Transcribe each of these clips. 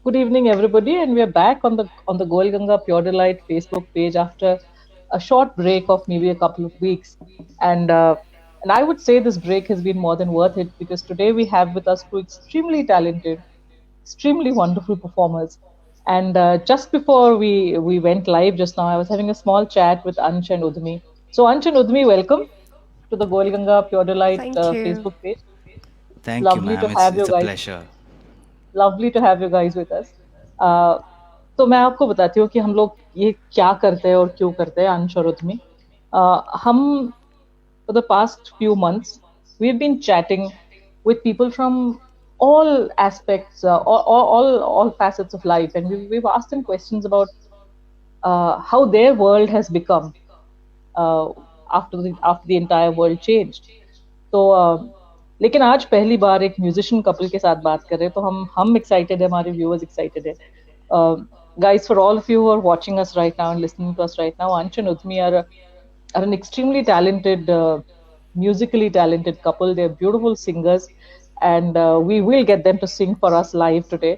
Good evening, everybody, and we are back on the Goal Ganga Pure Delight Facebook page after a short break of maybe a couple of weeks, and I would say this break has been more than worth it because today we have with us two extremely talented, extremely wonderful performers. And just before we went live just now, I was having a small chat with Ansh and Udmi. So Ansh and Udmi, welcome to the Goal Ganga Pure Delight Thank you. Facebook page. Thank you, Lovely to ma'am. It's have you it's a guys. pleasure. Lovely to have you guys with us. Uh, तो मैं आपको बताती हूँ कि हम लोग ये क्या करते हैं और क्यों करते हैं अंश और उद्यमी. हम for the past few months we've been chatting with people from all aspects, all facets of life, and we've asked them questions about how their world has become uh, after the entire world changed. तो लेकिन आज पहली बार एक musician couple के साथ बात कर रहे हैं, तो हम एक्साइटेड है, हमारे व्यूअर्स एक्साइटेड है. Guys, for all of you who are watching us right now and listening to us right now, Ansh and Udmi are an extremely talented, musically talented couple. They're beautiful singers, and we will get them to sing for us live today.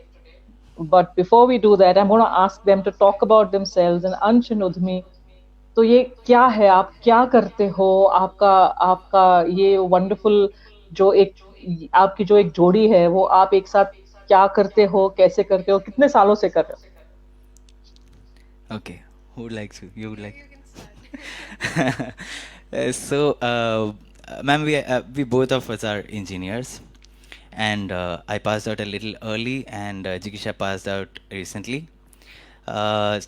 But before we do that, I'm going to ask them to talk about themselves. And Ansh and Udmi, तो ये क्या है, आप क्या करते हो, आपका आपका ये वंडरफुल जो एक आपकी जो एक जोड़ी है, वो आप एक साथ क्या करते हो, कैसे करते हो, कितने सालों से कर रहे Okay, who would like to? You would like? Ma'am, we both of us are engineers, and I passed out a little early, and Jikisha passed out recently. Uh,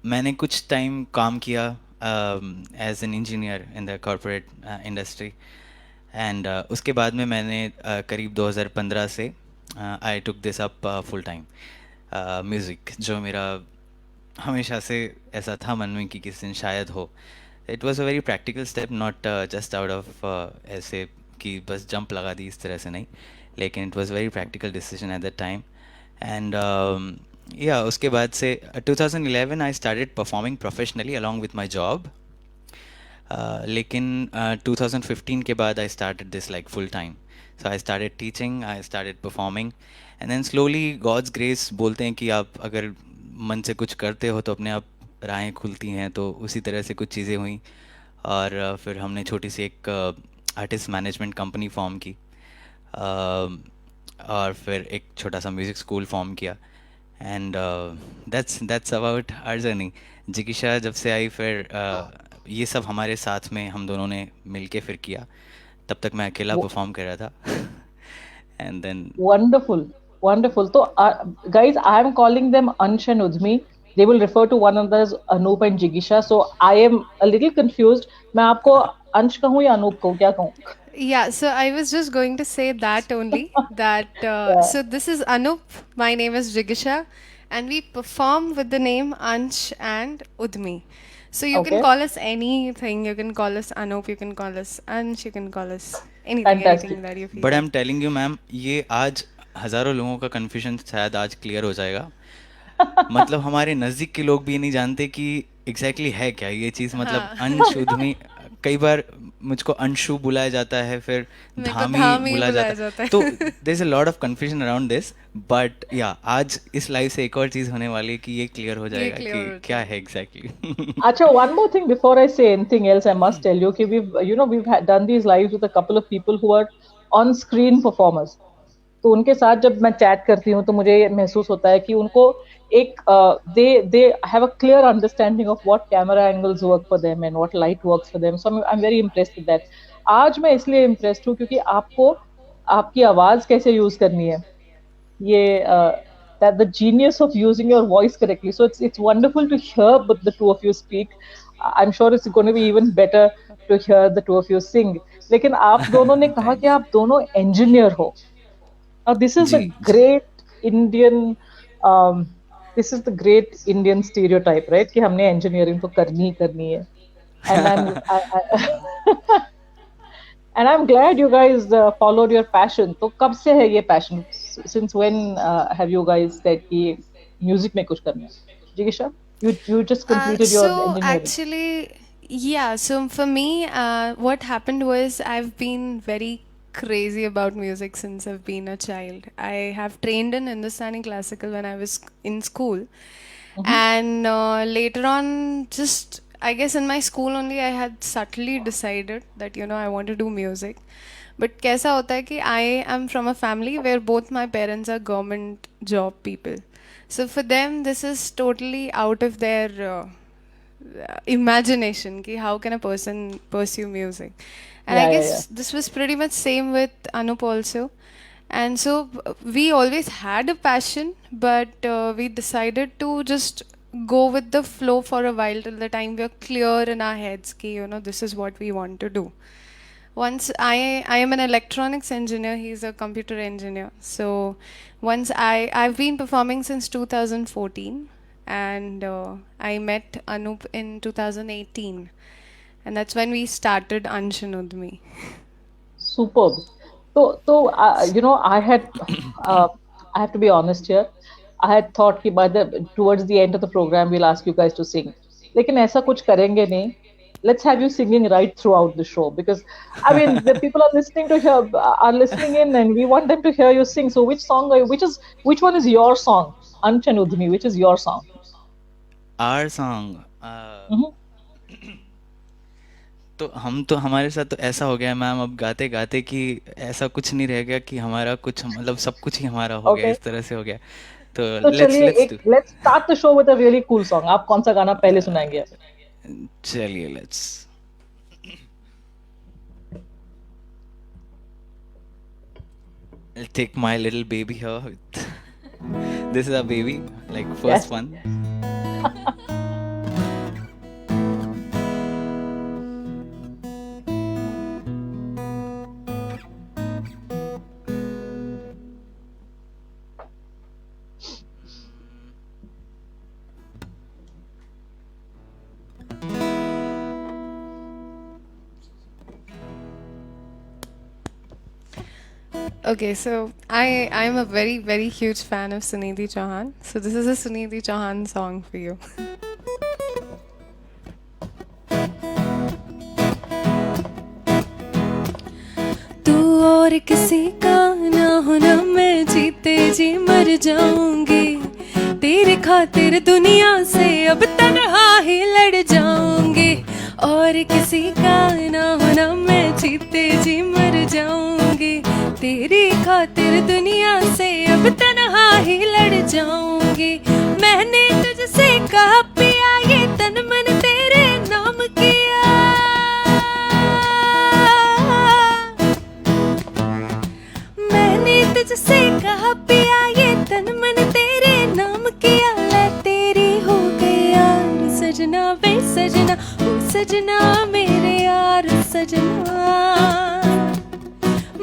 मैंने कुछ टाइम काम किया as an engineer in the corporate industry and उसके बाद में मैंने करीब 2015 से I took this up full time music, जो मेरा हमेशा से ऐसा था मन में कि किसी दिन शायद हो. It was a very practical step, not just out of ऐसे कि बस जंप लगा दी, इस तरह से नहीं, लेकिन it was very practical decision at that time. And या उसके बाद से 2011 I started performing professionally along with my job. लेकिन 2015 के बाद I started this like full time. So I started teaching, I started performing, and then slowly God's grace बोलते हैं कि आप अगर मन से कुछ करते हो तो अपने आप राहें खुलती हैं. तो उसी तरह से कुछ चीज़ें हुई, और फिर हमने छोटी सी एक आर्टिस्ट मैनेजमेंट कंपनी फॉर्म की, और फिर एक छोटा सा म्यूज़िक स्कूल फॉर्म किया. And that's about our journey. Jikisha जब से आई, फिर ये सब हमारे साथ में हम दोनों ने मिल के फिर किया. तब तक मैं अकेला हो. परफॉर्म कर रहा था. And then Wonderful, wonderful. So, guys, I am calling them Ansh and Udmi. They will refer to one another as Anup and Jigisha. So, I am a little confused. मैं आपको अंश कहूँ या अनूप कहूँ, क्या कहूँ? Yeah, so I was just going to say that only. That Yeah. so this is Anup. My name is Jigisha, and we perform with the name Ansh and Udmi. So you can Okay. call us anything. You can call us Anup. You can call us Ansh. You can call us anything, Fantastic. anything that you but feel I like. Am telling you ma'am, ये आज हज़ारों लोगों का confusion शायद आज clear हो जाएगा. मतलब हमारे नज़दीक के लोग भी ये नहीं जानते कि एग्जैक्टली है क्या ये चीज़. मतलब हाँ. अंश उद्यमी, कई बार मुझको अंशु बुलाया जाता है, फिर मेरे को धामी धाम ही बुलाया जाता बुलाया है. जाता तो है. There is a lot of confusion around this. But या आज इस लाइव से एक और चीज़ होने वाली है कि ये क्लियर हो ये जाएगा क्लियर कि हो क्या जाएगा. है exactly. Acha, one more thing before I say anything else, I must tell you that we've done these lives with a couple of people who are on screen performers. तो उनके साथ जब मैं चैट करती हूँ तो मुझे ये महसूस होता है कि उनको एक they have a clear understanding of what camera angles work for them and what light works for them. So I'm very impressed with that. आज मैं इसलिए impressed हूँ क्योंकि आपको आपकी आवाज कैसे यूज करनी है, ये that the genius of using your voice correctly. So it's wonderful to hear but the two of you speak. I'm sure it's going to be even better to hear the two of you sing. लेकिन आप दोनों ने कहा कि thanks. आप दोनों engineer हो. Now ji ji. Indian um, this is the great Indian stereotype, right? कि हमने engineering तो करनी ही करनी है. And I and I'm glad you guys followed your passion. तो कब से है ये passion? Since when have you guys said कि music में कुछ करना है? Jigisha, you just completed your So engineering. actually, yeah. So for me, what happened was I've been very crazy about music since I've been a child. I have trained in Hindustani classical when I was in school. And later on, just I guess in my school only, I had subtly decided that, I want to do music. But कैसा होता है कि I am from a family where both my parents are government job people. So for them, this is totally out of their imagination ki how can a person pursue music. And I Yeah, yeah, guess yeah. this was pretty much same with Anup also. And so we always had a passion, but we decided to just go with the flow for a while till the time we are clear in our heads ki this is what we want to do. Once I am an electronics engineer, he's a computer engineer. So once I've been performing since 2014, and I met Anup in 2018, and that's when we started Ansh and Udmi. Superb. So I have to be honest here. I had thought कि towards the end of the program we'll ask you guys to sing. लेकिन ऐसा कुछ करेंगे नहीं. Let's have you singing right throughout the show, because I mean the people are listening in, and we want them to hear you sing. So which one is your song? Ansh and Udmi, which is your song? Our song. Mhm. तो हमारे साथ तो ऐसा हो गया ma'am, अब गाते गाते कि ऐसा कुछ नहीं रह गया कि हमारा कुछ, मतलब सब कुछ ही हमारा हो गया, Okay. इस तरह से हो गया. तो तो लेट्स चलिए let's do. let's start the show with a really cool song. आप कौन सा गाना पहले सुनाएंगे? चलिए let's. I'll take my little baby here. This is our baby, like first Yes. one. Okay, so I'm a very very huge fan of Sunidhi Chauhan. So this is a Sunidhi Chauhan song for you. तू और किसी का ना होना, मैं जीते जी मर जाऊंगी, तेरे खातिर दुनिया से अब तन्हा ही लड़ जाऊंगी. और किसी का ना होना, मैं जीते जी मर जाऊंगी, तेरी खातिर दुनिया से अब तन्हा ही लड़ जाऊंगी. मैंने तुझसे कहा पिया, ये तन मन तेरे नाम किया. मैंने तुझसे कहा पिया, ये तन मन तेरे नाम किया. ले तेरी हो गई यार सजना, वे सजना, ओ सजना मेरे यार सजना.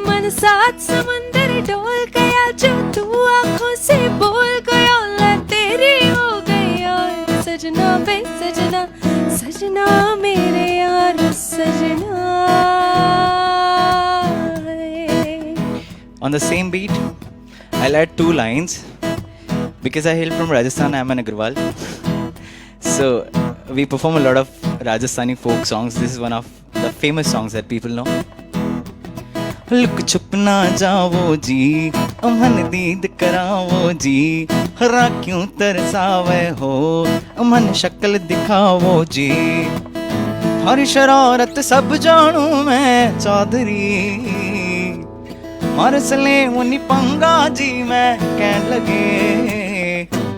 मन साथ समुंदर डोल गया, जो तू आंखों से बोल गया. ले तेरी हो गई यार सजना, वे सजना, सजना मेरे यार सजना. On the same beat, I'll add 2 lines. Because I hail from Rajasthan, I'm an Agrawal. So we perform a lot of Rajasthani folk songs. This is one of the famous songs that people know. Look छुप ना जावो जी, अमन दीद करावो जी, हरा क्यों तरसावे हो, अमन शक्ल दिखावो जी. हर शरारत सब जानू मैं चौधरी, मरसले मुनि पंगा जी मैं कहन लगे.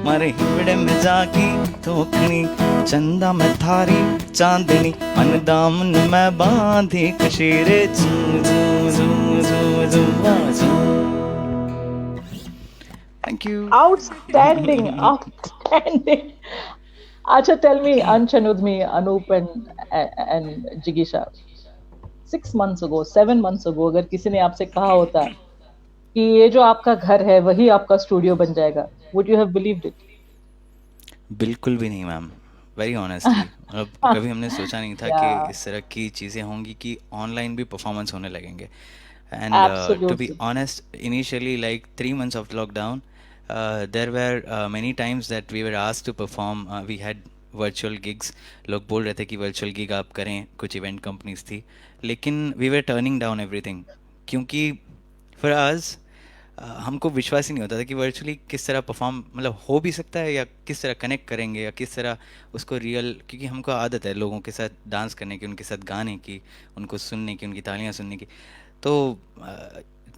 मारे हिबड़े में जागी थोकनी, चंदा में थारी चांदनी, मन दामन में बांधी कशीरे. जू जू जू जू जू जू. Thank you. Outstanding, outstanding. Acha, tell me, Ansh and Udmi, Anup and Jigisha, 6 months ago, 7 months ago, अगर किसी ने आपसे कहा होता कि ये जो आपका घर है वही आपका स्टूडियो बन जाएगा, would you have believed it? बिल्कुल भी नहीं मैम, वेरी ऑनेस्टली. मतलब कभी हमने सोचा नहीं था Yeah. कि इस तरह की चीज़ें होंगी कि ऑनलाइन भी परफॉर्मेंस होने लगेंगे. And to be Absolutely. Honest, initially like 3 months of lockdown, there were many times that we were asked to perform. We had virtual gigs. लोग बोल रहे थे कि वर्चुअल गिग आप करें, कुछ इवेंट कंपनीज थी, लेकिन we were turning down everything क्योंकि फॉर अस हमको विश्वास ही नहीं होता था कि वर्चुअली किस तरह परफॉर्म मतलब हो भी सकता है, या किस तरह कनेक्ट करेंगे, या किस तरह उसको रियल, क्योंकि हमको आदत है लोगों के साथ डांस करने की, उनके साथ गाने की, उनको सुनने की, उनकी तालियां सुनने की। तो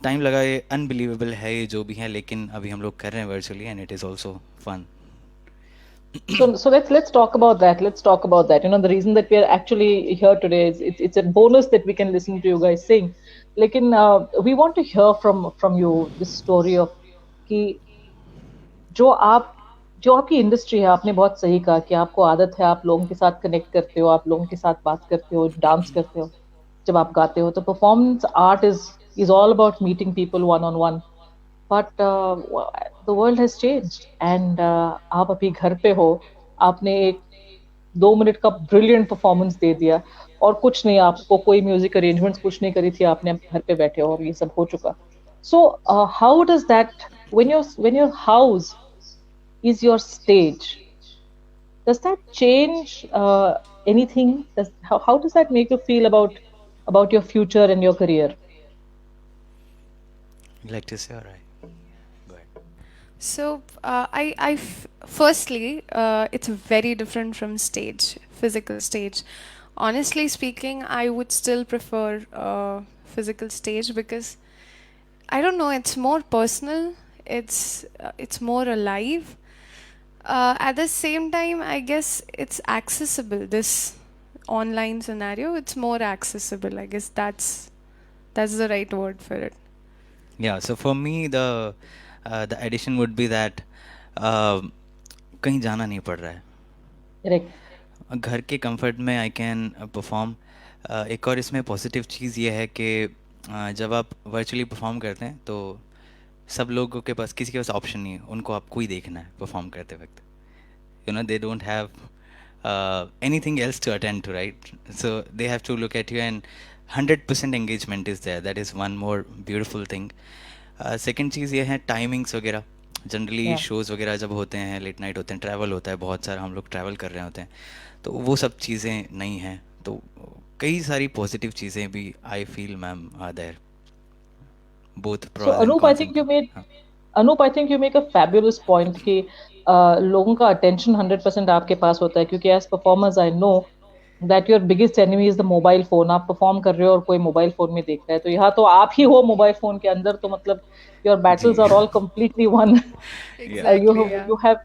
टाइम लगा, ये अनबिलीवेबल है ये जो भी है, लेकिन अभी हम लोग कर रहे हैं virtually and it is also fun. So let's talk about that. Let's talk about that. You know, the reason that we are actually here today is it's a bonus that we can listen to you guys sing. लेकिन we want to hear from you this story of कि जो आप जो आपकी industry है, आपने बहुत सही कहा कि आपको आदत है, आप लोगों के साथ कनेक्ट करते हो, आप लोगों के साथ बात करते हो, डांस करते हो, जब आप गाते हो तो performance art is all about meeting people one on one. But the world has changed and आप अभी घर पे हो, आपने एक 2 मिनट का ब्रिलियंट परफॉर्मेंस दे दिया और कुछ नहीं, आपको कोई म्यूजिक अरेंजमेंट्स कुछ नहीं करी थी, आपने घर पे बैठे हो और ये सब हो चुका. So how does that when your house is your stage, does that change anything? How does that make you feel about your future and your career? Like to say, all right, go ahead. So, firstly, it's very different from stage, physical stage. Honestly speaking, I would still prefer physical stage because I don't know, it's more personal. It's more alive. At the same time, I guess it's accessible. This online scenario, it's more accessible. I guess that's the right word for it. Yeah, so for me the addition would be that uh, कहीं जाना नहीं पड़ रहा है, Correct. घर के comfort में I can perform. एक और इसमें पॉजिटिव चीज़ ये है कि जब आप वर्चुअली परफॉर्म करते हैं तो सब लोगों के पास, किसी के पास ऑप्शन नहीं है, उनको आपको ही देखना है परफॉर्म करते वक्त. You know, they don't have anything else to attend to, right? So they have to look at you, and 100% engagement is there. That is one more beautiful thing. Second चीज़ ये है टाइमिंग्स वगैरह. Generally Yeah. Shows वगैरह जब होते हैं, late night होते हैं, travel होता है बहुत सारा, हम लोग ट्रैवल कर रहे होते हैं, तो वो सब चीज़ें नहीं हैं. तो कई सारी पॉजिटिव चीज़ें भी I feel ma'am are there, both So pros and cons इनके. हाँ. Anup, I think you make a fabulous point कि लोगों का attention 100% आपके पास होता है, क्योंकि as performers I know that your biggest enemy is the mobile phone. आप perform कर रहे हो और कोई मोबाइल फोन में देख रहा है, तो यहाँ तो आप ही हो मोबाइल फोन के अंदर, तो मतलब your ji. battles are all completely won. Yeah. You Exactly, have yeah. you have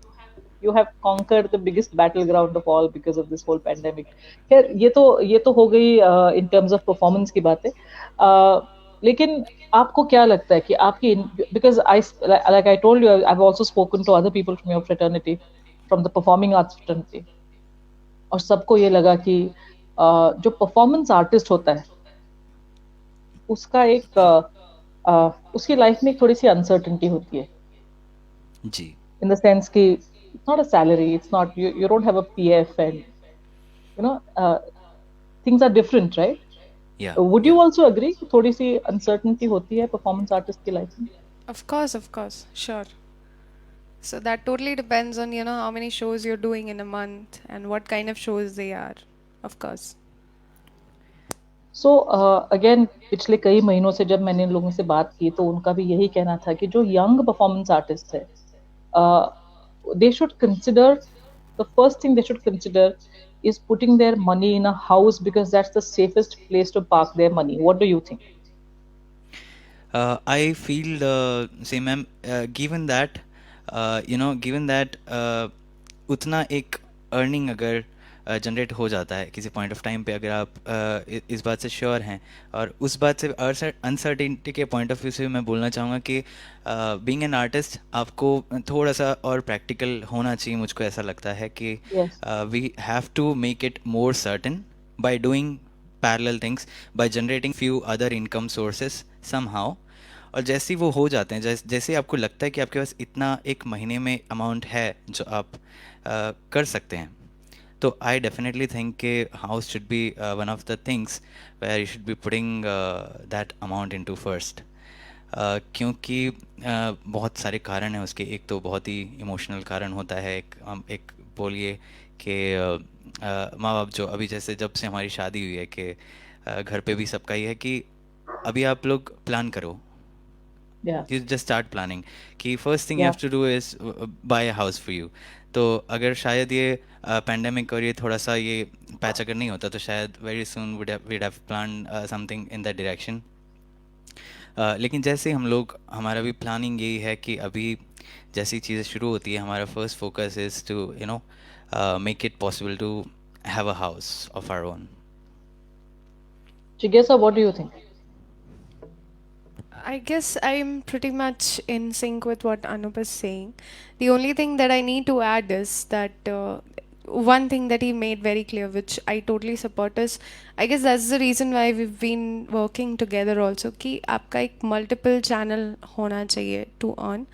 you have conquered the biggest battleground of all because of this whole pandemic. खैर ये तो हो गई in terms of performance की बातें. लेकिन आपको क्या लगता है कि आपकी, because like I told you, I've also spoken to other people from your fraternity, from the performing arts fraternity, और सबको ये लगा कि जो परफॉर्मेंस आर्टिस्ट होता है उसका एक उसकी लाइफ में थोड़ी सी अनसर्टेनिटी होती है, जी. in the sense कि it's not a salary, it's not, you don't have a PF, and you know things are different, right? Yeah. Would you Yeah. also agree कि थोड़ी सी अनसर्टेनिटी होती है परफॉर्मेंस आर्टिस्ट की life में? Of course, sure. So that totally depends on, how many shows you're doing in a month and what kind of shows they are. Of course. So again पिछले कई महीनों से जब मैंने इन लोगों से बात की तो उनका भी यही कहना था कि जो यंग परफॉर्मेंस आर्टिस्ट है, they should consider, the first thing they should consider is putting their money in a house, because that's the safest place to park their money. What do you think? I feel the same, ma'am. Given that, given that उतना एक earning अगर generate हो जाता है किसी point of time पे, अगर आप इस बात से श्योर हैं, और उस बात से अनसर्टेनिटी के पॉइंट ऑफ व्यू से मैं बोलना चाहूँगा कि बीइंग एन आर्टिस्ट आपको थोड़ा सा और प्रैक्टिकल होना चाहिए. मुझको ऐसा लगता है कि Yes. We have to make it more certain by doing parallel things, by generating few other income sources somehow. और जैसे ही वो हो जाते हैं, जैसे आपको लगता है कि आपके पास इतना एक महीने में अमाउंट है जो आप कर सकते हैं, तो आई डेफिनेटली थिंक कि house should be one of the things where you should be putting that amount into first. क्योंकि बहुत सारे कारण हैं उसके. एक तो बहुत ही इमोशनल कारण होता है, एक बोलिए कि माँ बाप जो अभी, जैसे जब से हमारी शादी हुई है कि घर पे भी सबका ही है कि अभी आप लोग प्लान करो, Yeah, you just start planning कि first thing you yeah. have to do is buy a house for you. तो अगर शायद ये पैंडेमिक और ये थोड़ा सा ये पैच अगर नहीं होता तो शायद very soon we'd have planned something in that direction. लेकिन जैसे हम लोग, हमारा भी प्लानिंग यही है कि अभी जैसी चीज़ें शुरू होती है, हमारा first focus is to make it possible to have a house of our own. Chigesa, what do you think? I guess I'm pretty much in sync with what Anup is saying. The only thing that I need to add is that one thing that he made very clear, which I totally support, is I guess that's the reason why we've been working together also. कि आपका एक multiple channel होना चाहिए to earn,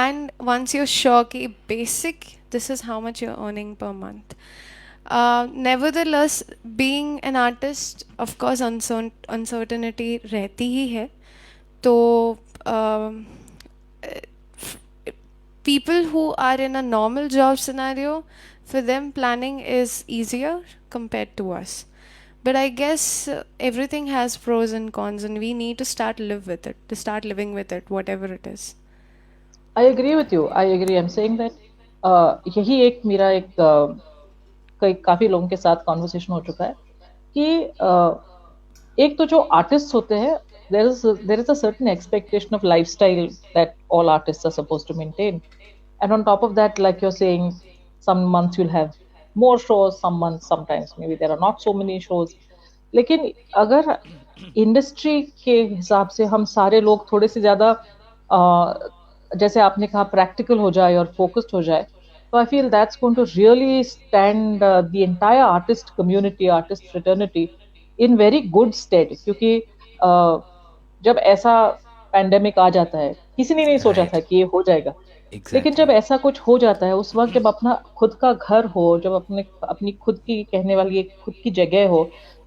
and once you're sure कि basic this is how much you're earning per month. Nevertheless, being an artist, of course, uncertainty रहती ही है. तो people who are in a normal job scenario, for them planning is easier compared to us. But I guess everything has pros and cons, and we need to start living with it, whatever it is. I agree with you. I agree. I'm saying that यही एक मेरा एक काफी लोगों के साथ conversation हो चुका है कि एक तो जो आर्टिस्ट होते हैं, there is a certain expectation of lifestyle that all artists are supposed to maintain, and on top of that, like you're saying, some months you'll have more shows, some months sometimes maybe there are not so many shows. लेकिन अगर industry के हिसाब से हम सारे लोग थोड़े से ज्यादा जैसे आपने कहा प्रैक्टिकल हो जाए और फोकस्ड हो जाए, तो I feel that's going to really stand the entire artist community, artist fraternity in very good state. क्योंकि जब ऐसा पैंडेमिक आ जाता है, किसी ने नहीं सोचा था कि ये हो जाएगा. लेकिन जब ऐसा कुछ हो जाता है, उस वक्त जब अपना खुद का घर हो, जब अपनी खुद की कहने वाली एक खुद की जगह हो,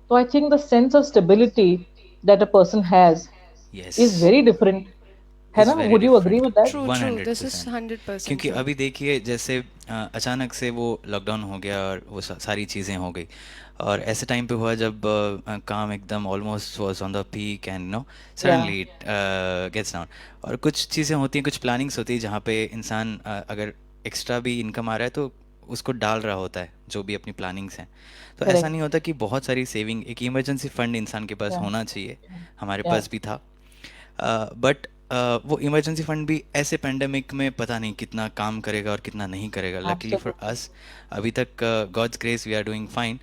तो I think the sense of stability that a person has is very different, है ना? Would you agree with that? True, this is 100%. क्योंकि अभी देखिए जैसे अचानक से वो लॉकडाउन हो गया और वो सारी चीज़ें हो गई, और ऐसे टाइम पे हुआ जब काम एकदम almost was on the peak and no suddenly it gets down. और कुछ चीज़ें होती हैं, कुछ प्लानिंग्स होती है जहाँ पे इंसान अगर एक्स्ट्रा भी इनकम आ रहा है तो उसको डाल रहा होता है जो भी अपनी प्लानिंग्स हैं. तो ऐसा नहीं होता कि बहुत सारी सेविंग, एक इमरजेंसी फंड इंसान के पास होना चाहिए. हमारे पास भी था, बट वो इमरजेंसी फंड भी ऐसे पैंडेमिक में पता नहीं कितना काम करेगा और कितना नहीं करेगा. लकीली फॉर अस अभी तक God's grace we are doing fine.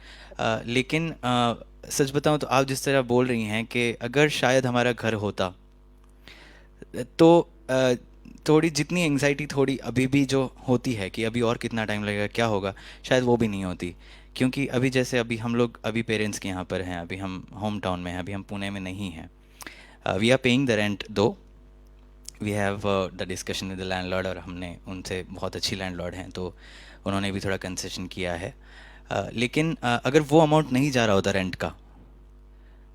लेकिन सच बताऊं तो आप जिस तरह बोल रही हैं कि अगर शायद हमारा घर होता तो थोड़ी जितनी एंग्जाइटी थोड़ी अभी भी जो होती है कि अभी और कितना टाइम लगेगा, क्या होगा, शायद वो भी नहीं होती. क्योंकि अभी जैसे अभी हम लोग अभी पेरेंट्स के यहाँ पर हैं, अभी हम होम टाउन में हैं, अभी हम पुणे में नहीं हैं. We are paying the rent though, we have the discussion with the landlord, और हमने उनसे, बहुत अच्छी लैंडलॉर्ड हैं तो उन्होंने भी थोड़ा कंसेशन किया है. लेकिन अगर वो अमाउंट नहीं जा रहा होता रेंट का,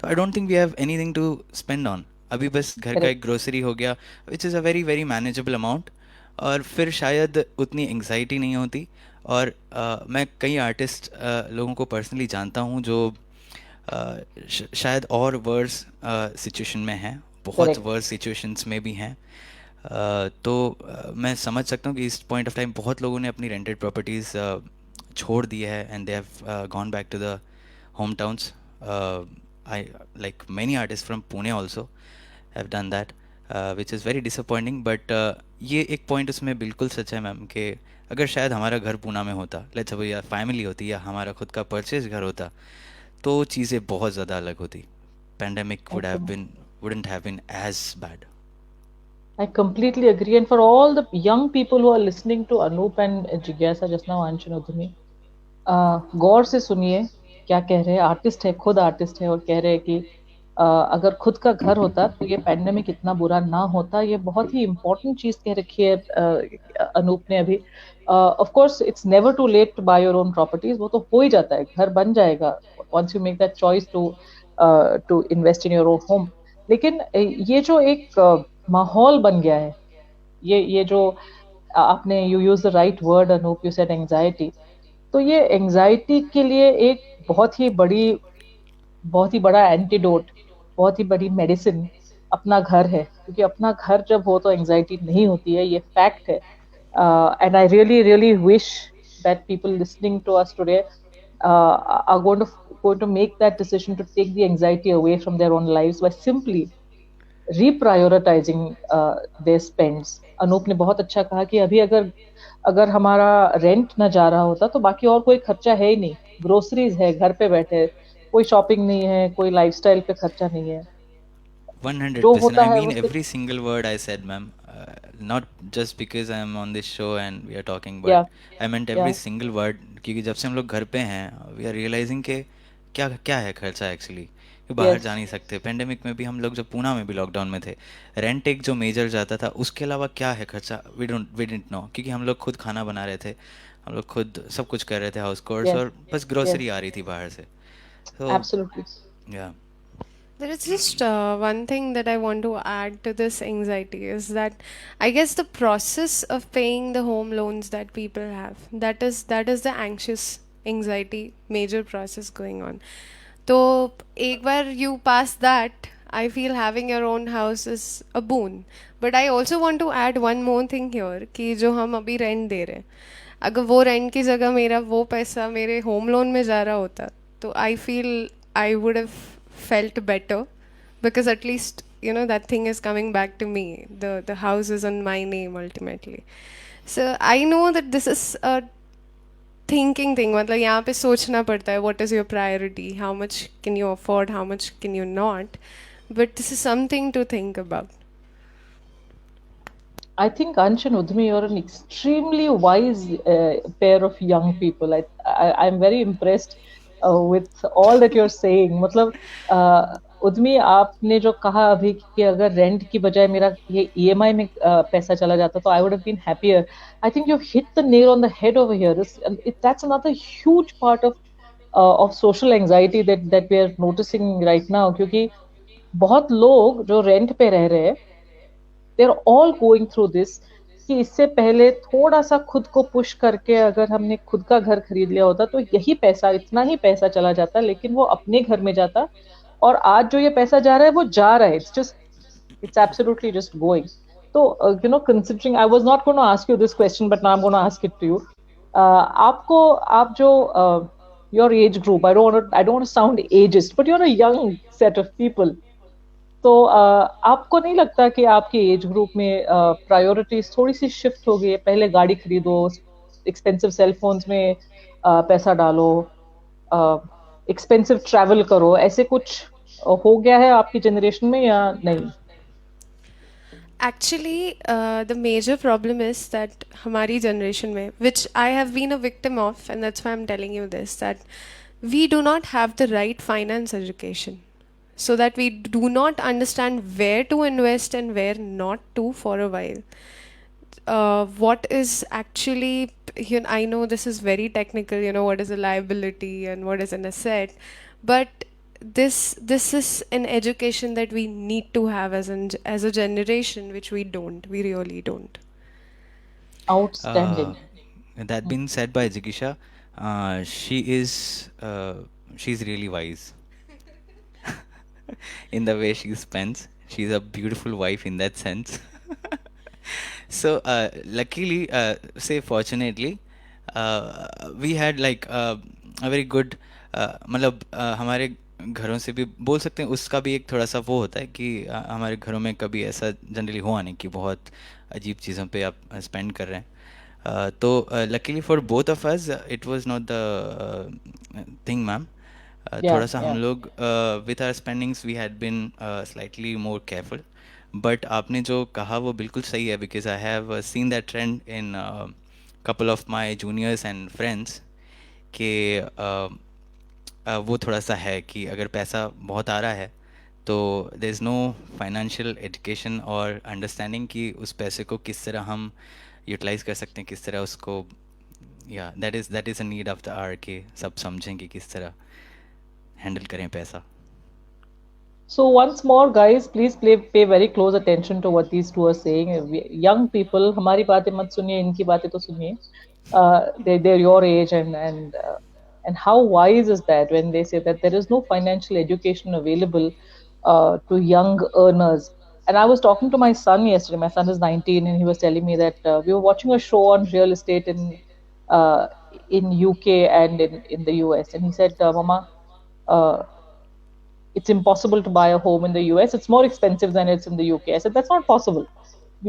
तो I don't think we have anything to spend on. अभी बस घर का एक ग्रोसरी हो गया, which is a very very manageable amount, और फिर शायद उतनी एंग्जाइटी नहीं होती. और मैं कई आर्टिस्ट लोगों को पर्सनली जानता हूँ जो शायद और वर्स सिचुएशन में हैं, बहुत वर्स सिचुएशंस में भी हैं. तो मैं समझ सकता हूँ कि इस पॉइंट ऑफ टाइम बहुत लोगों ने अपनी रेंटेड प्रॉपर्टीज़ छोड़ दी है and they have gone back to the home towns. I like many artist from Pune also have done that, which is very disappointing. But ये एक पॉइंट उसमें बिल्कुल सच है मैम कि अगर शायद हमारा घर पूना में होता, लेट्स सपोज या फैमिली होती या हमारा खुद का परचेज घर होता, तो चीज़ें बहुत ज़्यादा अलग होती. Pandemic wouldn't have been as bad. I completely agree. And for all the young people who are listening to Anup and Jigyasa just now, Anshu and Udhumi, गौर से सुनिए क्या कह रहे हैं. आर्टिस्ट है, खुद आर्टिस्ट है, और कह रहे हैं कि अगर खुद का घर होता तो ये पैंडेमिक इतना बुरा ना होता. ये बहुत ही इम्पोर्टेंट चीज कह रखी है अनूप ने अभी. Of course it's never too late to buy your own properties. वो तो हो ही जाता है, घर बन जाएगा once you make that choice to invest in your own home. लेकिन ये जो एक माहौल बन गया है, ये जो आपने you use the right word Anup, you said anxiety. तो ये एंजाइटी के लिए एक बहुत ही बड़ा एंटीडोट बहुत ही बड़ी मेडिसिन अपना घर है, क्योंकि अपना घर जब हो तो एंजाइटी नहीं होती है, ये फैक्ट है. And I really wish that people listening to us today are going to make that decision to take the anxiety away from their own lives by simply reprioritizing their spends. Anoop ने बहुत अच्छा कहा कि अभी अगर अगर हमारा रेंट ना जा रहा होता तो बाकी और कोई खर्चा है ही नहीं. ग्रोसरीज है, घर पे बैठे, कोई शॉपिंग नहीं है, कोई लाइफस्टाइल पे खर्चा नहीं है. जो 100%. होता I है mean वो सिर्फ. every single word I said, ma'am. Not just because I am on this show and we are talking, but या I meant या every single word. क्योंकि जब से हम लोग घर पे हैं, we are realizing कि क्या क्या है खर्चा एक्चुअली. कि बाहर यस जा नहीं सकते. पेंडेमिक में भी हम लोग जब पूना में भी लॉकडाउन में थे, रेंट एक जो मेजर जाता था, उसके अलावा क्या है खर्चा, वी डिडंट नो. क्योंकि हम लोग खुद खाना बना रहे थे, हम लोग खुद सब कुछ कर रहे थे, हाउस कोर्स, यस और बस ग्रोसरी यस आ रही थी बाहर से. तो एब्सोल्युटली. या. There is just one thing that I want to add to this anxiety is that I guess the process of paying the home loans that people have, that is the anxious anxiety major process going on. So एक बार you pass that, I feel having your own house is a boon. But I also want to add one more thing here कि जो हम अभी rent दे रहे हैं, अगर वो rent की जगह मेरा वो पैसा मेरे होम लोन में जा रहा होता तो I feel I would have felt better because at least that thing is coming back to me. The house is on my name ultimately. So I know that this is a thinking thing. मतलब यहाँ पे सोचना पड़ता है what is your priority, how much can you afford, how much can you not, but this is something to think about. I think Ansh and Udmi, you're an extremely wise pair of young people. I'm very impressed with all that you're saying. मतलब उद्मी, आपने जो कहा अभी कि अगर rent की बजाय मेरा ये ईएमआई में पैसा चला जाता तो I would have been happier. I think you've hit the nail on the head over here. That's another huge part of social anxiety that we are noticing right now. क्योंकि बहुत लोग जो रेंट पे रह रहे हैं, they're all going through this, कि इससे पहले थोड़ा सा खुद को पुश करके अगर हमने खुद का घर खरीद लिया होता तो यही पैसा, इतना ही पैसा चला जाता, लेकिन वो अपने घर में जाता. और आज जो ये पैसा जा रहा है वो जा रहा है. It's absolutely just going. So considering, I was not going to ask you this question, but now I'm going to ask it to you. आपको, आप जो your age group, I don't want to sound ageist, but you're a young set of people. तो आपको नहीं लगता कि आपके age group में प्रायोरिटीज थोड़ी सी शिफ्ट हो गई है? पहले गाड़ी खरीदो, एक्सपेंसिव सेल फोन्स में पैसा डालो, एक्सपेंसिव ट्रैवल करो, ऐसे कुछ हो गया है आपकी जनरेशन में या नहीं? Actually, the major problem is that हमारी generation में, which I have been a victim of, and that's why I'm telling you this, that we do not have the right finance education. So that we do not understand where to invest and where not to for a while. What is actually, I know this is very technical, what is a liability and what is an asset, but this is an education that we need to have as a generation, which we really don't. Outstanding. That being said by Jikisha, she's really wise in the way she spends. She's a beautiful wife in that sense. So luckily, say fortunately, we had like a very good, मतलब हमारे घरों से भी बोल सकते हैं, उसका भी एक थोड़ा सा वो होता है कि हमारे घरों में कभी ऐसा जनरली हुआ नहीं कि बहुत अजीब चीज़ों पे आप स्पेंड कर रहे हैं. तो luckily for both of us it was not the thing, ma'am. थोड़ा सा हम लोग with our spendings we had been slightly more careful. बट आपने जो कहा वो बिल्कुल सही है, because I have seen that trend in couple of my juniors and friends कि वो थोड़ा सा है कि अगर पैसा बहुत आ रहा है तो there is no financial education और अंडरस्टैंडिंग कि उस पैसे को किस तरह हम यूटिलाइज कर सकते हैं, किस तरह उसको, या that is a need of the hour कि सब समझें कि किस तरह हैंडल करें पैसा. So once more, guys, please pay very close attention to what these two are saying. Young people, हमारी बातें मत सुनिए, इनकी बातें तो सुनिए. They're your age, and how wise is that when they say that there is no financial education available to young earners. And I was talking to my son yesterday. My son is 19, and he was telling me that we were watching a show on real estate uh, in UK and in the US. And he said, "Mama, uh, it's impossible to buy a home in the US. It's more expensive than it's in the UK." I said, "That's not possible.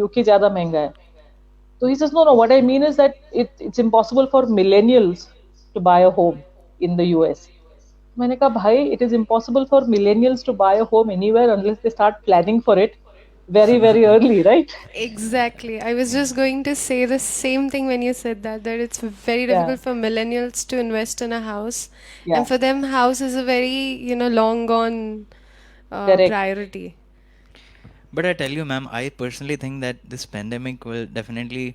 UK ज़्यादा महंगा है." So he says, "No, no. What I mean is that it's impossible for millennials to buy a home in the US." मैंने कहा भाई, it is impossible for millennials to buy a home anywhere unless they start planning for it very, very early, right? Exactly. I was just going to say the same thing when you said that it's very Yeah, difficult for millennials to invest in a house. yeah, And for them, house is a very, long gone correct. priority. But I tell you, ma'am, I personally think that this pandemic will definitely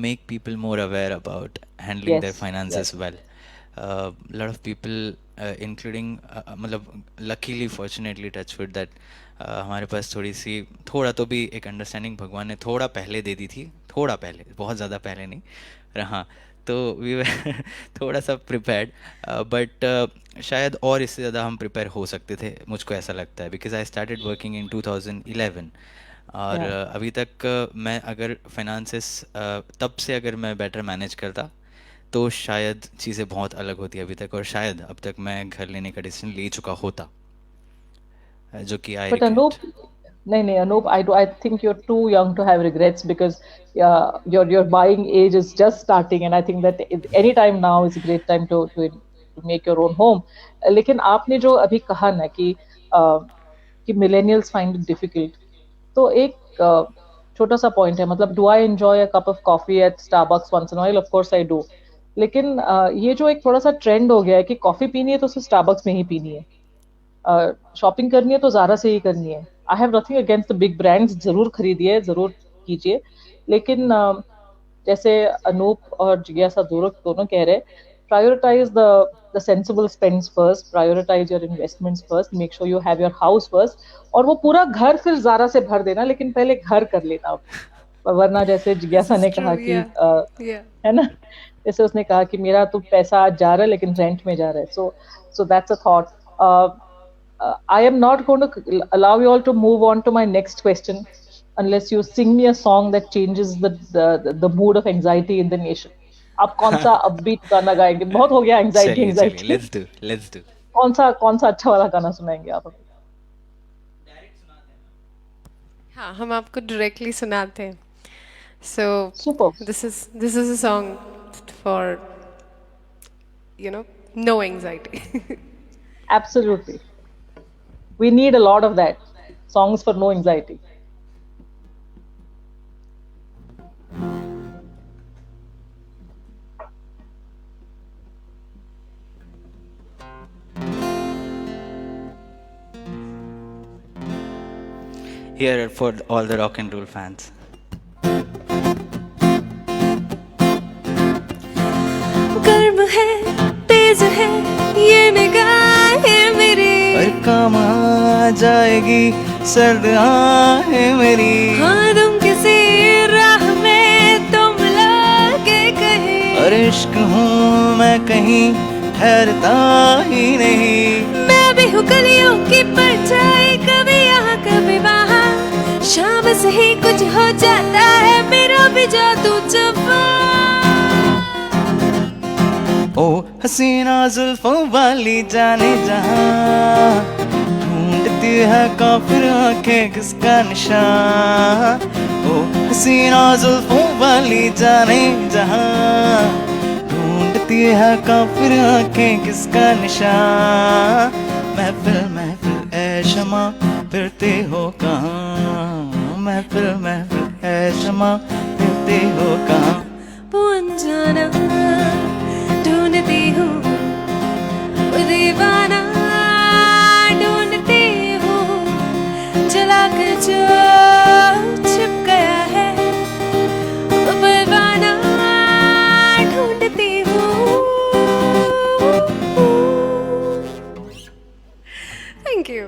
make people more aware about handling their Yes, finances yes, well. A lot of people, including, मतलब luckily, fortunately, touchwood that हमारे पास थोड़ा तो भी एक understanding भगवान ने थोड़ा पहले दे दी थी, थोड़ा पहले, बहुत ज़्यादा पहले नहीं रहा, तो वी वर थोड़ा सा प्रिपेयर्ड, बट शायद और इससे ज़्यादा हम प्रिपेयर हो सकते थे, मुझको ऐसा लगता है, because I started working in 2011, और yeah. अभी तक मैं अगर फाइनेंसेस तब से अगर मैं बेटर मैनेज करता तो शायद चीज़ें बहुत अलग होती अभी तक, और शायद अब तक मैं घर लेने का डिसीजन ले चुका होता, जो कि आई But regret. Anup, no, no, Anup, I think you're too young to have regrets because your buying age is just starting, and I think that any time now is a great time to make your own home. लेकिन आपने जो अभी कहा ना कि millennials find it difficult, तो एक छोटा सा पॉइंट है, मतलब do I enjoy a cup of coffee at Starbucks once in while, of course I do. लेकिन ये जो एक थोड़ा सा ट्रेंड हो गया है कि कॉफी पीनी है तो सिर्फ स्टारबक्स में ही पीनी है, शॉपिंग करनी है तो ज़ारा से ही करनी है. I have nothing against the big brands, जरूर खरीदिए, जरूर कीजिए, लेकिन जैसे अनूप और जिज्ञासा दोनों कह रहे, prioritize the sensible spends first, prioritize your investments first, make sure you have your house first, और वो पूरा घर फिर ज़ारा से भर देना, लेकिन पहले घर कर लेना. वरना जैसे This जिज्ञासा is ने true. कहा कि Yeah. Yeah. है ना, जैसे उसने कहा कि मेरा तो पैसा आज जा रहा है लेकिन रेंट में जा रहा है. So that's a thought. I am not going to allow you all to move on to my next question unless you sing me a song that changes the mood of anxiety in the nation. आप कौन सा upbeat गाना गाएंगे? बहुत हो गया anxiety चलिए चलिए, anxiety. Let's do. कौन सा अच्छा वाला गाना सुनाएंगे आप हमें? हाँ, हम आपको डायरेक्टली सुनाते हैं. So Super. this is a song for no anxiety. Absolutely. We need a lot of that. Songs for no anxiety. Here for all the rock and roll fans. गर्म है, तेज है ये निगाहें मेरी, और काम आ जाएगी सर्द आहें मेरी. हाँ तुम किसी राह में तुम लगे कहीं, और इश्क हूँ मैं कहीं ठहरता ही नहीं. मैं भी हूँ कलियों की परछाई, कभी यहाँ कभी वहाँ, शाम से ही कुछ हो जाता है मेरा भी जादू जवां. ओ हसीना जुल्फों वाली जाने जहाँ, ढूंढती है काफिर आंखें किसका निशान. ओ हसीना जुल्फों वाली जाने जहाँ, ढूंढती है काफिर आंखें किसका निशान. महफिल महफिल ऐ शमा फिरते हो कहाँ, महफिल महफिल ऐ शमा फिरते हो कहाँ. वो अनजाना ढूंढती हूँ, वो दीवाना ढूंढती हूँ, जला कर जो छिप गया है, वो परवाना ढूंढती हूँ. Thank you.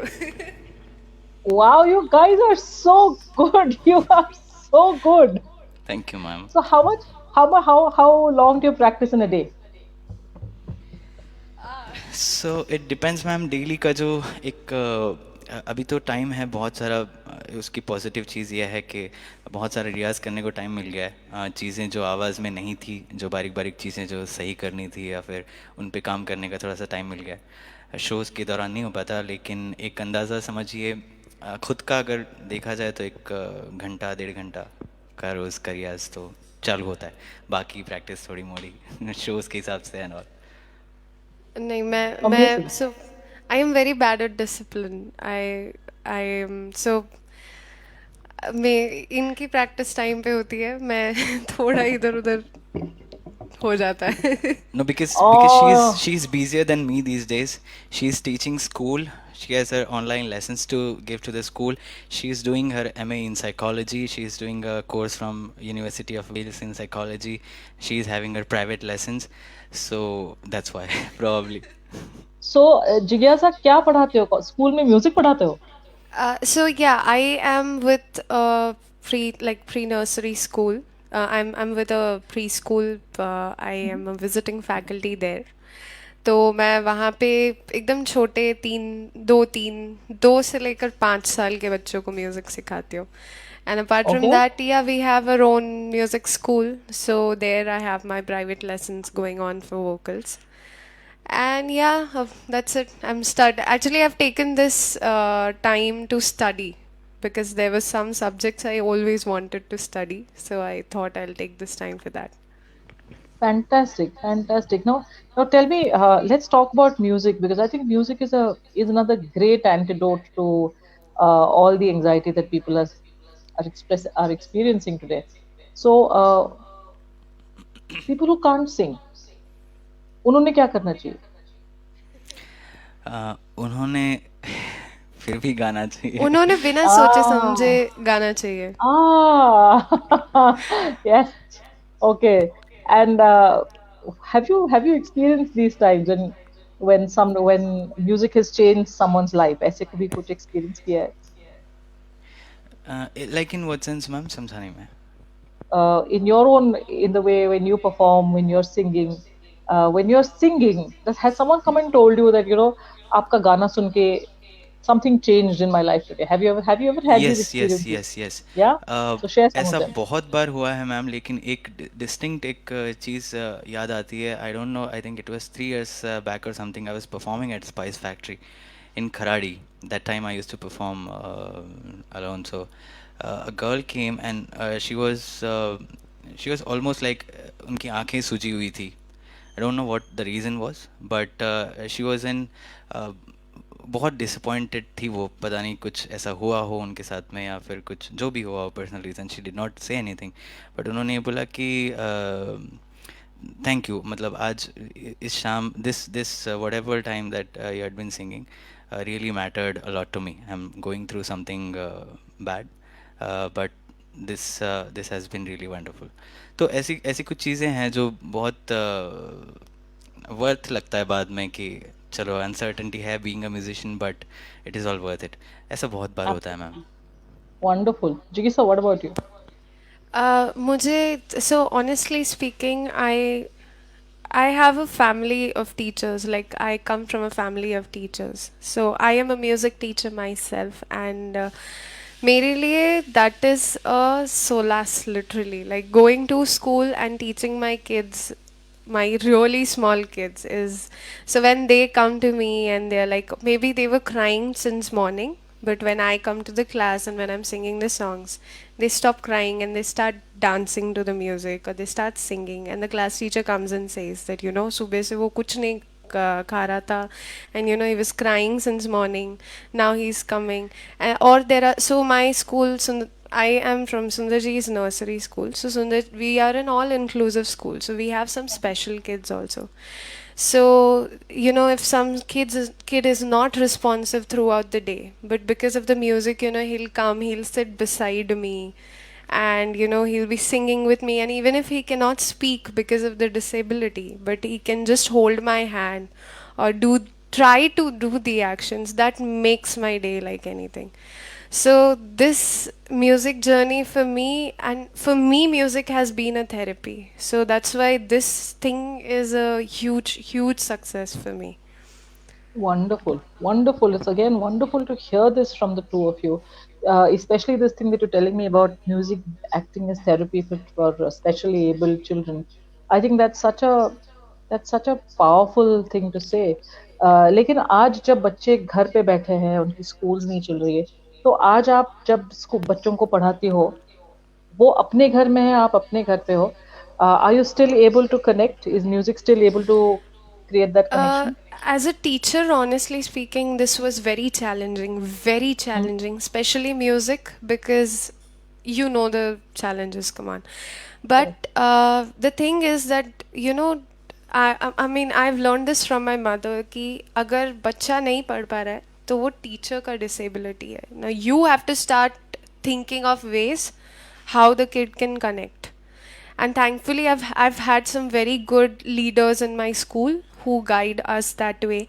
Wow, you guys are so good. You are so good. Thank you, ma'am. So how long do you practice in a day? So it depends, ma'am. Daily का जो एक अभी तो टाइम है बहुत सारा। उसकी पॉजिटिव चीज़ यह है कि बहुत सारा रियाज़ करने को टाइम मिल गया है। चीज़ें जो आवाज़ में नहीं थी, जो बारीक बारीक चीज़ें जो सही करनी थी या फिर उन पे काम करने का थोड़ा सा टाइम मिल गया है। शोज़ के दौरान नहीं हो पाता, लेकिन एक अंदाज़ा समझिए, खुद का अगर देखा जाए तो एक घंटा 1.5 घंटा का रोज़ का रियाज़ तो चालू होता है। बाकी प्रैक्टिस थोड़ी मोड़ी शोज़ के हिसाब से एंड ऑल। नहीं, मैं Amazing. so I am very bad at discipline. I am so मैं इनकी प्रैक्टिस टाइम पे होती है, मैं थोड़ा इधर उधर हो जाता है। No, because Oh, she's busier than me these days. She's teaching school. She has her online lessons to give to the school. She's doing her MA in psychology. She's doing a course from University of Wales in psychology. She's having her private lessons. So that's why probably. so जिज्ञासा क्या पढ़ाते हो? School में music पढ़ाते हो? So yeah, I am with a pre-nursery school. I'm with a preschool. I am a visiting faculty there. तो मैं वहाँ पे एकदम छोटे 2 से लेकर 5 साल के बच्चों को म्यूज़िक सिखाती हूँ. And apart from Okay. that, yeah, we have our own music school. So there I have my private lessons going on for vocals. And yeah, that's it. Actually, I've taken this time to study because there were some subjects I always wanted to study. So I thought I'll take this time for that. Fantastic, fantastic. Now tell me, let's talk about music because I think music is another great antidote to all the anxiety that people are experiencing today. So, people who can't sing, उन्होंने क्या करना चाहिए? उन्होंने फिर भी गाना चाहिए। उन्होंने बिना सोचे समझे Ah, गाना चाहिए. yes. Okay. And have you experienced these times when music has changed someone's life? ऐसे कभी कुछ experience किया है? Like in what sense ma'am, समझा नहीं मैं। In your own, in the way when you perform, when you're singing, has someone come and told you that आपका गाना सुन के something changed in my life today? Have you ever had these yes yes experiences? Yes yes. Yeah. So share some of ऐसा them. बहुत बार हुआ है ma'am, लेकिन एक distinct एक चीज़ याद आती है। I don't know, I think it was 3 years back और something. I was performing at Spice Factory in Kharadi. That time I used to perform alone. So a girl came and she was almost like उनकी आंखें सूजी हुई थी. I don't know what the reason was, but she was in बहुत disappointed थी वो। पता नहीं कुछ ऐसा हुआ हो उनके साथ में या फिर कुछ जो भी हुआ हो, personal reason. She did not say anything, but उन्होंने ये बोला कि थैंक यू, मतलब आज इस शाम this whatever time that you had been singing really mattered a lot to me. I'm going through something bad, but this has been really wonderful. तो ऐसी ऐसी कुछ चीज़ें हैं जो बहुत वर्थ लगता है बाद में कि चलो अनसर्टेनिटी है being a musician, but it is all worth it. ऐसा बहुत बार होता है ma'am. Wonderful. Jigisa, what about you? So honestly speaking, I have a family of teachers. Like I come from a family of teachers. So I am a music teacher myself, and मेरे लिए that is a solace literally. Like going to school and teaching my kids, my really small kids is so when they come to me and they're like maybe they were crying since morning, but when I come to the class and when I'm singing the songs, they stop crying and they start dancing to the music or they start singing, and the class teacher comes and says that सुबह से वो कुछ नहीं खा रहा था, and he was crying since morning, now he's coming. Or there are so my school, I am from Sundarji's nursery school. So we are an all-inclusive school. So we have some special kids also. So if some kid is not responsive throughout the day, but because of the music, he'll come, he'll sit beside me, and he'll be singing with me. And even if he cannot speak because of the disability, but he can just hold my hand or try to do the actions, that makes my day like anything. So this music journey for me, and for me music has been a therapy. So that's why this thing is a huge success for me. Wonderful, wonderful. It's again wonderful to hear this from the two of you, especially this thing that you're telling me about music acting as therapy for specially able children. I think that's such a powerful thing to say. लेकिन आज जब बच्चे घर पे बैठे हैं, उनकी schools नहीं चल रही है, तो आज आप जब बच्चों को पढ़ाती हो, वो अपने घर में है, आप अपने घर पे हो. Are you still able to connect? Is music still able to create that Uh, connection? as a teacher, honestly speaking, this was very challenging, especially music, because you know the challenges, come on. Correct. But the thing is that, I mean, I've learned this from my mother कि अगर बच्चा नहीं पढ़ पा रहा है तो वो टीचर का डिसेबिलिटी है. Now you have to start thinking of ways how the kid can connect. And thankfully I've had some very good leaders in my school who guide us that way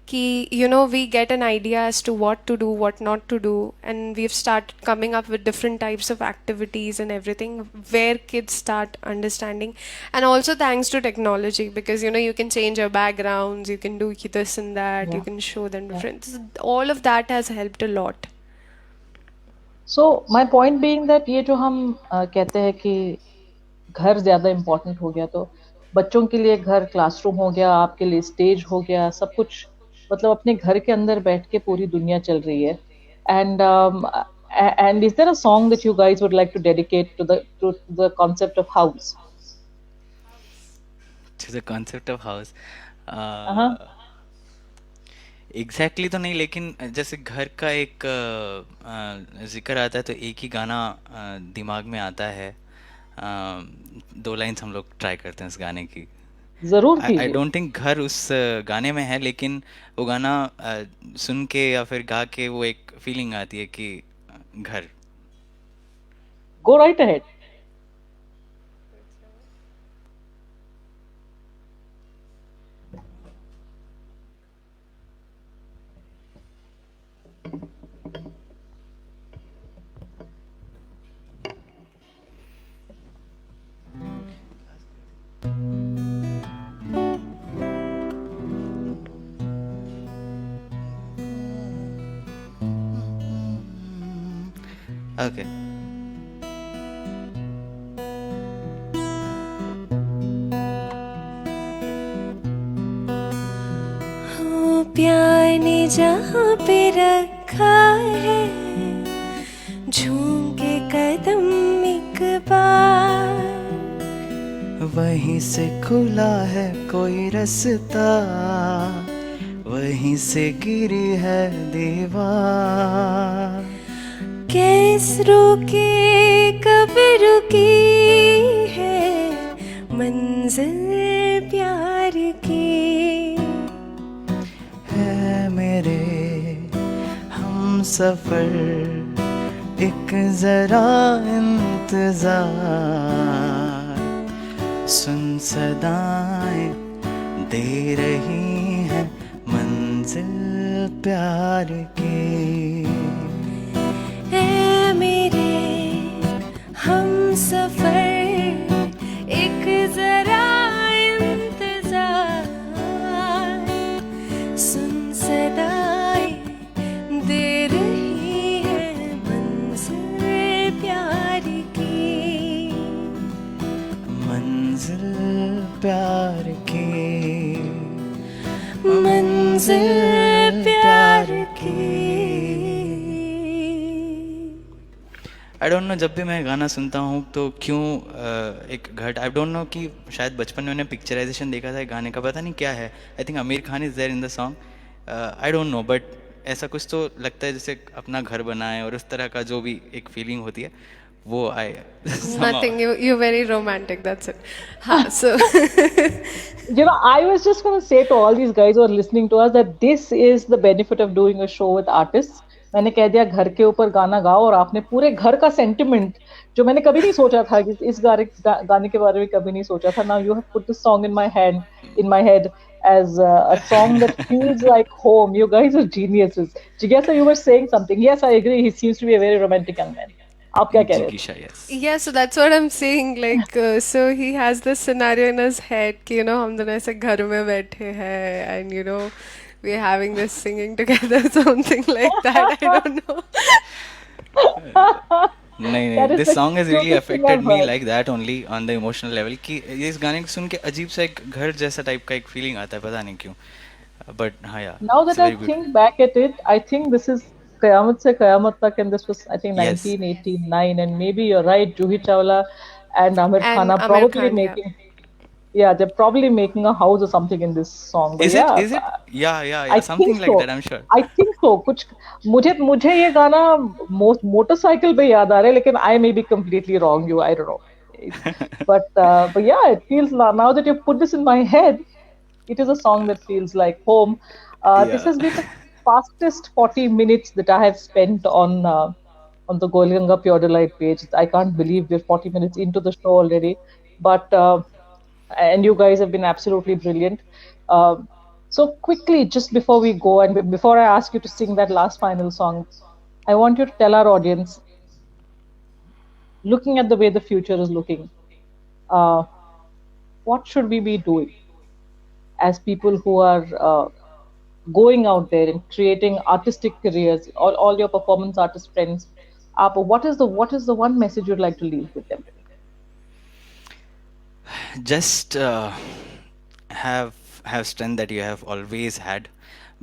ki we get an idea as to what to do, what not to do, and we've started coming up with different types of activities and everything where kids start understanding. And also thanks to technology, because you can change your backgrounds, you can do this and that, you Yeah. can show them Yeah. different, all of that has helped a lot. So my point being that ये जो हम कहते हैं कि घर ज्यादा important हो गया, तो बच्चों के लिए घर क्लासरूम हो गया, आपके लिए स्टेज हो गया, सब कुछ मतलब अपने घर के अंदर बैठ के पूरी दुनिया चल रही है. And is there a song that you guys would like to dedicate to the concept of house? To the concept of house. Uh-huh. Exactly तो नहीं, लेकिन जैसे घर का एक जिक्र आता है तो एक ही गाना दिमाग में आता है. दो लाइन्स हम लोग ट्राई करते हैं उस गाने की. जरूर आई कीजिए. डोंट थिंक घर उस गाने में है, लेकिन वो गाना सुन के या फिर गा के वो एक फीलिंग आती है कि घर. Go right ahead. ओके. हो प्यार ने जहाँ पे रखा है, झूम के कदम एक बार, वहीं से खुला है कोई रास्ता, वहीं से गिरी है दीवार. कैस रुके कब रुकी है मंजिल प्यार की, है मेरे हम सफर एक जरा इंतजार, सुन सदाएं दे रही है मंजिल प्यार की. है मेरे हम सफर एक जरा इंतजार, सुन सदाएं दे रही है मंजिल प्यार की, मंजिल प्यार की, मंजिल प्यार की. आई डोंट नो, जब भी मैं गाना सुनता हूँ तो क्यों एक घट, आई डोंट नो कि शायद बचपन में मैंने पिक्चराइजेशन देखा था गाने का, पता नहीं क्या है. I think Aamir Khan is there in the song. I don't know, but ऐसा कुछ तो लगता है जैसे अपना घर बना है, और उस तरह का जो भी एक फीलिंग होती है वो आई. Nothing. You're very romantic. That's it. So I was just going to say to all these guys who are listening to us that this is the benefit of doing a show with artists. मैंने कह दिया घर के ऊपर गाना गाओ, और आपने पूरे घर का सेंटिमेंट, जो मैंने कभी नहीं सोचा था कि इस गाने के बारे में कभी नहीं सोचा था. Now you have put this song in my head as a song that feels like home. You guys are geniuses. Jigyasa, you were saying something. Yes, I agree. He seems to be a very romantic young man. आप क्या कह रहे थे? जिकीशा, yes. yeah, so that's what I'm saying. Like, so he has this scenario in his head कि हम दोनों ऐसे घर में बैठे हैं, and we're having this singing together, something like that. I don't know. नहीं नहीं, That is this the song has really cutest thing affected I've me heard. like that only on the emotional level कि ये इस गाने को सुन के अजीब सा एक घर जैसा टाइप का एक फीलिंग आता है, पता नहीं क्यों, बट हाँ यार, Now it's that I very think beautiful. back at it, I think this is Qayamat Se Qayamat Tak, and this was, I think, yes. 1989, and maybe you're right, Juhi Chawla and Amir Khan And are Amir probably Khan, yeah. making, yeah, they're probably making a house or something in this song. But Is it? yeah, Is it? Yeah, yeah, I yeah. think Something like so. that, I'm sure. I think so. कुछ मुझे मुझे ये गाना motorcycle पे याद आ रहा है, लेकिन I may be completely wrong. I don't know. But yeah, it feels now that you put this in my head, it is a song that feels like home. This Yeah. has been the fastest 40 minutes that I have spent on the Golganga Pure Delight page. I can't believe we're 40 minutes into the show already. But and you guys have been absolutely brilliant. So quickly, just before we go and before I ask you to sing that last final song, I want you to tell our audience, looking at the way the future is looking, uh, what should we be doing as people who are going out there and creating artistic careers, all your performance artist friends? What is the one message you'd like to leave with them today? Just have have strength that you have always had.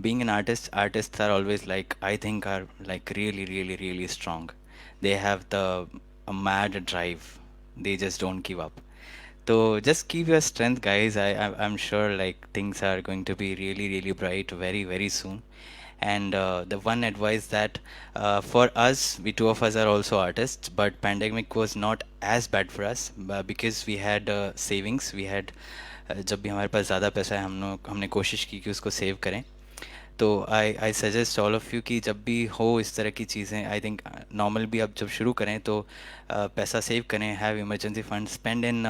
Being an artist, artists are always like, I think, are like really, really, really strong. They have the a mad drive. They just don't give up. So just keep your strength, guys. I'm sure like things are going to be really, really bright very, very soon. And the one advice that for us, we two of us are also artists, but pandemic was not as bad for us because we had savings. We had जब भी हमारे पास ज़्यादा पैसा है, हमने कोशिश की कि उसको सेव करें. तो I suggest all of you कि जब भी हो इस तरह की चीज़ें, आई थिंक नॉर्मल भी अब जब शुरू करें तो पैसा सेव करें, have emergency fund, spend in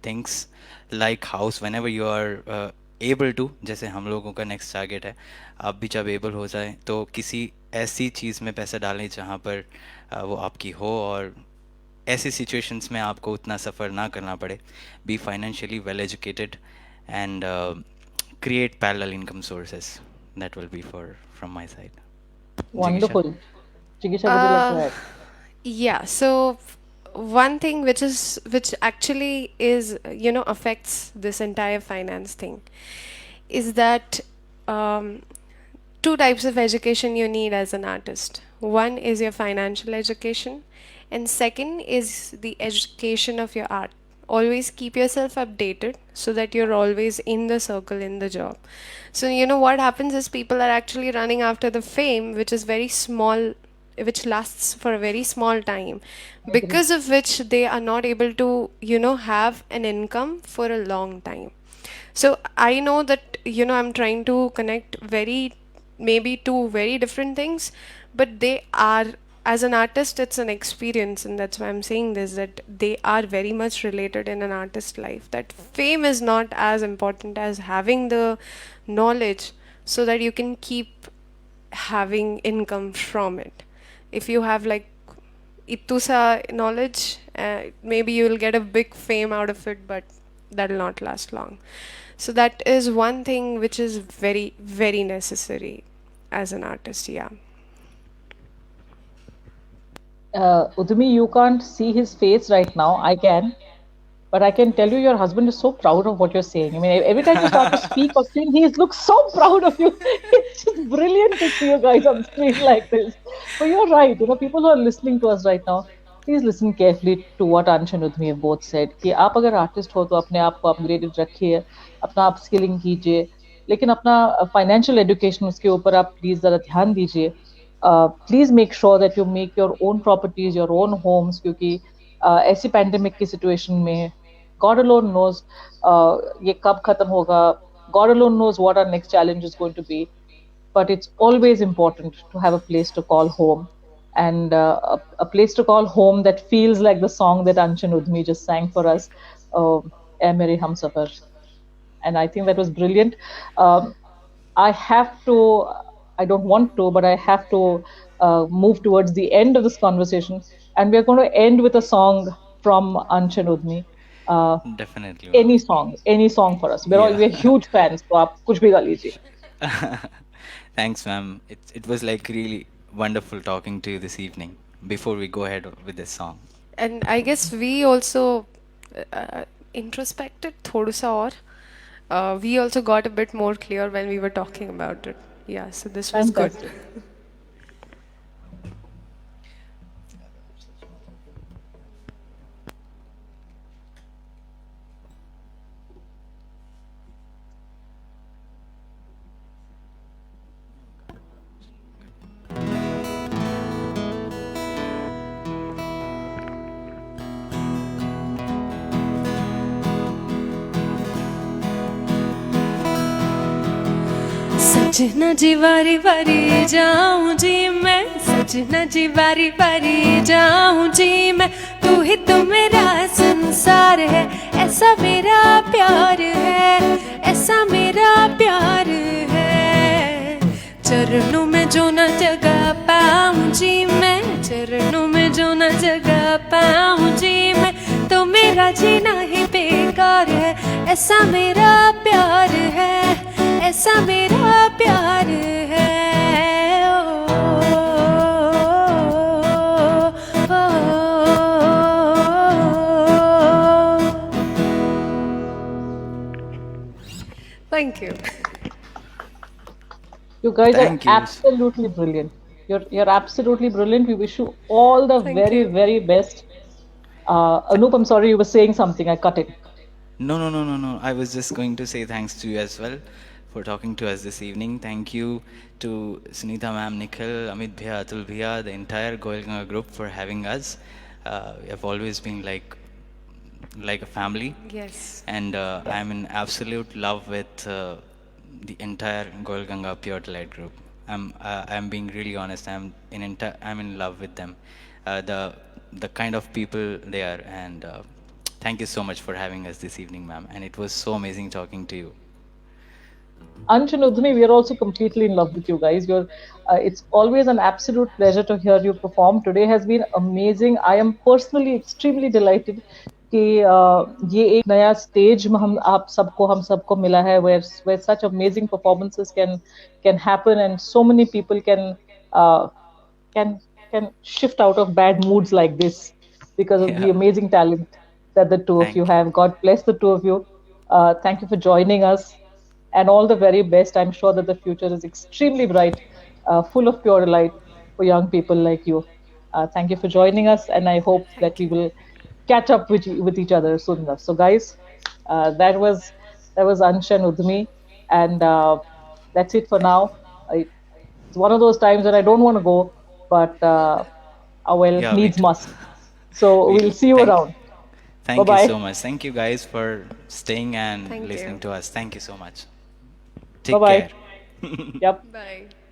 things like house whenever you are able to. जैसे हम लोगों का नेक्स्ट टारगेट है, आप भी जब एबल हो जाए तो किसी ऐसी चीज़ में पैसा डालें जहाँ पर वो आपकी हो और ऐसी सिचुएशंस में आपको उतना सफ़र ना करना पड़े. Be financially well educated and create parallel income sources. That will be from my side. Jigisha? Wonderful. Jigisha, would you like to Uh, add? yeah, so one thing which actually is, affects this entire finance thing is that two types of education you need as an artist. One is your financial education, and second is the education of your art. Always keep yourself updated so that you're always in the circle, in the job. So, what happens is people are actually running after the fame, which is very small, which lasts for a very small time, because of which they are not able to, have an income for a long time. So I know that, I'm trying to connect maybe two very different things, but they are, as an artist, it's an experience, and that's why I'm saying this, that they are very much related in an artist's life. That fame is not as important as having the knowledge so that you can keep having income from it. If you have like itusa knowledge, maybe you will get a big fame out of it, but that will not last long. So that is one thing which is very, very necessary as an artist. Yeah. Udumi, you can't see his face right now. I can. But I can tell you, your husband is so proud of what you're saying. I mean, every time you start to speak or sing, he looks so proud of you. It's just brilliant to see you guys on screen like this. But you're right. People who are listening to us right now, please listen carefully to what Ansh and Udmi have both said. कि आप अगर artist हो तो अपने आप को upgraded रखिए, अपना upskilling कीजिए, लेकिन अपना financial education उसके ऊपर आप please ज़रा ध्यान दीजिए. Please make sure that you make your own properties, your own homes, क्योंकि ऐसी pandemic की situation में God alone knows ये कब खत्म होगा. God alone knows what our next challenge is going to be. But it's always important to have a place to call home, and a place to call home that feels like the song that Anshan Udmi just sang for us, "Ae Mere Humsafar." And I think that was brilliant. I don't want to, but I have to move towards the end of this conversation. And we're going to end with a song from Anshan Udmi. Definitely. Any song for us. We're Yeah. huge fans. So आप कुछ भी गा लीजिए. Thanks, ma'am. It was like really wonderful talking to you this evening before we go ahead with this song. And I guess we also introspected thoda sa aur. We also got a bit more clear when we were talking about it. Yeah, so this was good. Fantastic. सजना जी बारी बारी जाऊं जी मैं, सजना जी बारी बारी जाऊं जी मैं, तू ही तो मेरा संसार है, ऐसा मेरा प्यार है, ऐसा मेरा प्यार है। चरणों में जो न जगह पाऊं जी मैं, चरणों में जो न जगह पाऊं जी मैं, तो मेरा जीना ही बेकार है, ऐसा मेरा प्यार है, ऐसा मेरा प्यार है। Thank you. You guys are Thank you. absolutely brilliant. You're absolutely brilliant. We wish you all the Thank very, you. very best. Anup, I'm sorry, you were saying something. I cut it. No. I was just going to say thanks to you as well for talking to us this evening. Thank you to Sunita ma'am, Nikhil, Amit bhaiya, Atul bhaiya, the entire Goel Ganga group for having us. We have always been like a family. Yes. And I'm in absolute love with the entire Goel Ganga Pure Delight group. I'm being really honest. I'm in love with them. The kind of people they are, and thank you so much for having us this evening, ma'am. And it was so amazing talking to you. Ansh and Udmi, we are also completely in love with you guys. It's always an absolute pleasure to hear you perform. Today has been amazing. I am personally extremely delighted कि ये एक नया stage हम सबको मिला है where such amazing performances can happen and so many people can shift out of bad moods like this because of the Yeah. amazing talent that the two of you Thank you. have. God bless the two of you. Thank you for joining us and all the very best. I'm sure that the future is extremely bright, full of pure light for young people like you. Thank you for joining us, and I hope that Thank we you. will catch up with each other soon enough. So, guys, that was Ansh and Udmi, and that's it for now. It's one of those times that I don't want to go, but well, Yeah, we needs do. must. So we'll see you around. Bye Thank you so bye. much. Thank you guys for staying and Thank listening you. to us. Thank you so much. Bye Take bye. care. Yep. Bye.